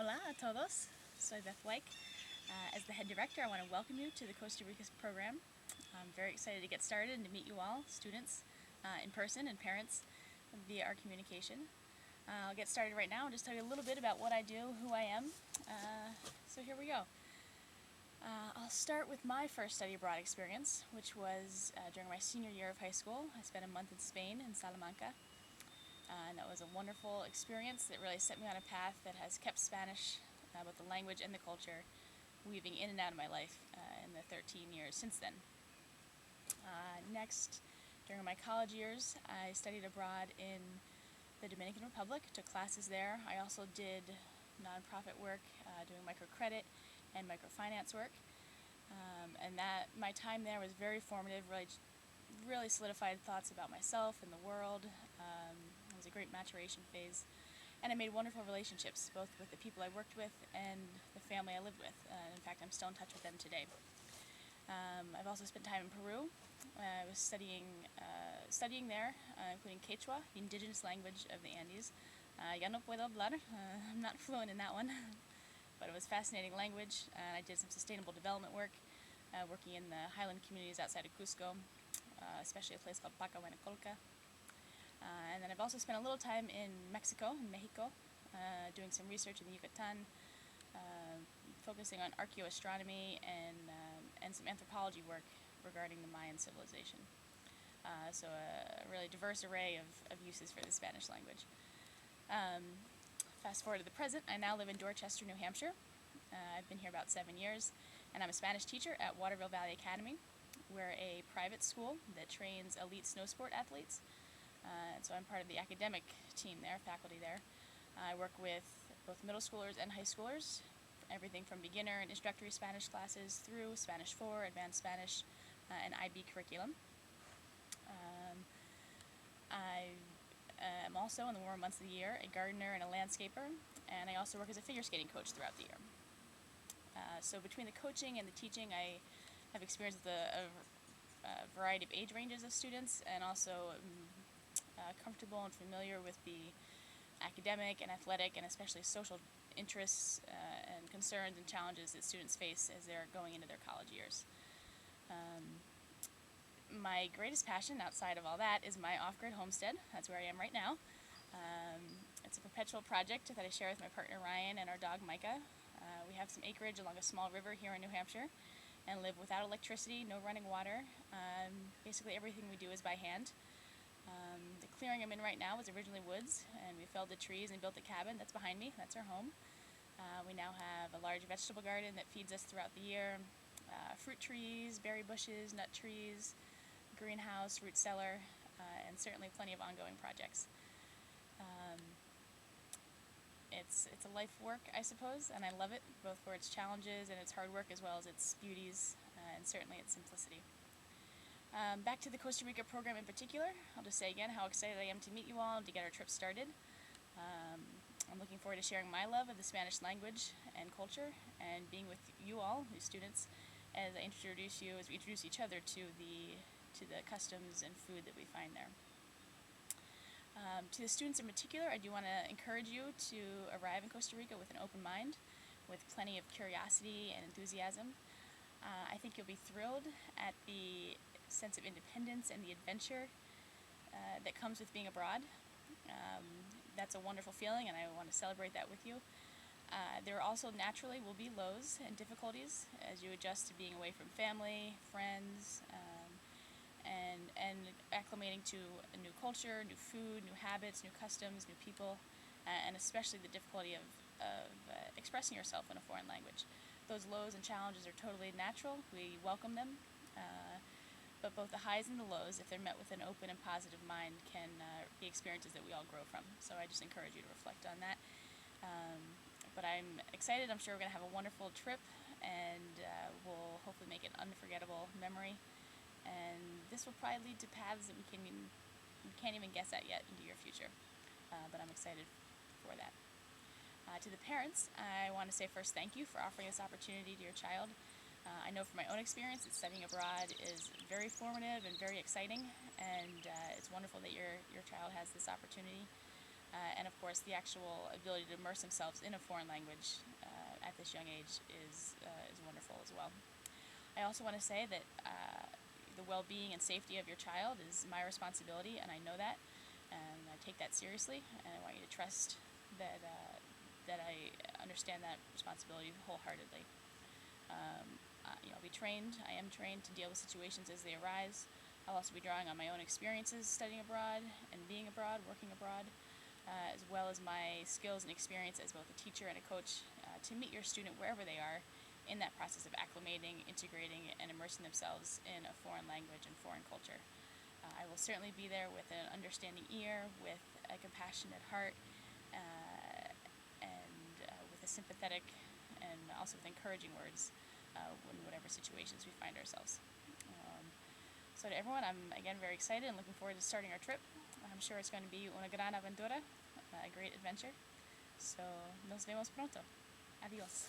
Hola a todos, soy Beth Weick. As the head director, I want to welcome you to the Costa Rica program. I'm very excited to get started and to meet you all, students, in person, and parents via our communication. I'll get started right now and just tell you a little bit about what I do, who I am. So here we go. I'll start with my first study abroad experience, which was during my senior year of high school. I spent a month in Spain, in Salamanca. And that was a wonderful experience that really set me on a path that has kept Spanish, both the language and the culture, weaving in and out of my life in the 13 years since then. Next, during my college years, I studied abroad in the Dominican Republic, took classes there. I also did nonprofit work, doing microcredit and microfinance work. And my time there was very formative, really solidified thoughts about myself and the world. It was a great maturation phase, and I made wonderful relationships, both with the people I worked with and the family I lived with. In fact, I'm still in touch with them today. I've also spent time in Peru. I was studying there, including Quechua, the indigenous language of the Andes. Ya no puedo hablar. I'm not fluent in that one, but it was a fascinating language. I did some sustainable development work, working in the highland communities outside of Cusco, especially a place called Pacahuenacolca. And then I've also spent a little time in Mexico, doing some research in the Yucatan, focusing on archaeoastronomy and some anthropology work regarding the Mayan civilization. So a really diverse array of uses for the Spanish language. Fast forward to the present, I now live in Dorchester, New Hampshire. I've been here about 7 years, and I'm a Spanish teacher at Waterville Valley Academy. We're a private school that trains elite snow sport athletes. And so I'm part of the academic team there, faculty there. I work with both middle schoolers and high schoolers, everything from beginner and introductory Spanish classes through Spanish 4, Advanced Spanish, and IB curriculum. I am also, in the warm months of the year, a gardener and a landscaper, and I also work as a figure skating coach throughout the year. So between the coaching and the teaching, I have experience with a variety of age ranges of students, and also comfortable and familiar with the academic and athletic and especially social interests and concerns and challenges that students face as they're going into their college years. My greatest passion outside of all that is my off-grid homestead. That's where I am right now. It's a perpetual project that I share with my partner Ryan and our dog Micah. We have some acreage along a small river here in New Hampshire and live without electricity, no running water. Basically everything we do is by hand. The clearing I'm in right now was originally woods, and we felled the trees and built a cabin. That's behind me. That's our home. We now have a large vegetable garden that feeds us throughout the year, fruit trees, berry bushes, nut trees, greenhouse, root cellar, and certainly plenty of ongoing projects. It's a life work, I suppose, and I love it, both for its challenges and its hard work as well as its beauties, and certainly its simplicity. Back to the Costa Rica program in particular, I'll just say again how excited I am to meet you all and to get our trip started. I'm looking forward to sharing my love of the Spanish language and culture and being with you all, you students, as we introduce each other to the customs and food that we find there. To the students in particular, I do want to encourage you to arrive in Costa Rica with an open mind, with plenty of curiosity and enthusiasm. I think you'll be thrilled at the sense of independence and the adventure that comes with being abroad. That's a wonderful feeling, and I want to celebrate that with you. There also naturally will be lows and difficulties as you adjust to being away from family, friends, and acclimating to a new culture, new food, new habits, new customs, new people, and especially the difficulty of expressing yourself in a foreign language. Those lows and challenges are totally natural. We welcome them. But both the highs and the lows, if they're met with an open and positive mind, can be experiences that we all grow from. So I just encourage you to reflect on that. But I'm excited. I'm sure we're going to have a wonderful trip, and we'll hopefully make it an unforgettable memory. And this will probably lead to paths that we can't even guess at yet into your future. But I'm excited for that. To the parents, I want to say first thank you for offering this opportunity to your child. I know from my own experience that studying abroad is very formative and very exciting, and it's wonderful that your child has this opportunity. and of course the actual ability to immerse themselves in a foreign language at this young age is wonderful as well. I also want to say that the well-being and safety of your child is my responsibility, and I know that, and I take that seriously, and I want you to trust that that I understand that responsibility wholeheartedly. I'll be trained. I am trained to deal with situations as they arise. I'll also be drawing on my own experiences studying abroad and being abroad, working abroad, as well as my skills and experience as both a teacher and a coach to meet your student wherever they are in that process of acclimating, integrating, and immersing themselves in a foreign language and foreign culture. I will certainly be there with an understanding ear, with a compassionate heart, and with a sympathetic and also with encouraging words in whatever situations we find ourselves. So to everyone, I'm again very excited and looking forward to starting our trip. I'm sure it's going to be una gran aventura, a great adventure. So nos vemos pronto. Adios.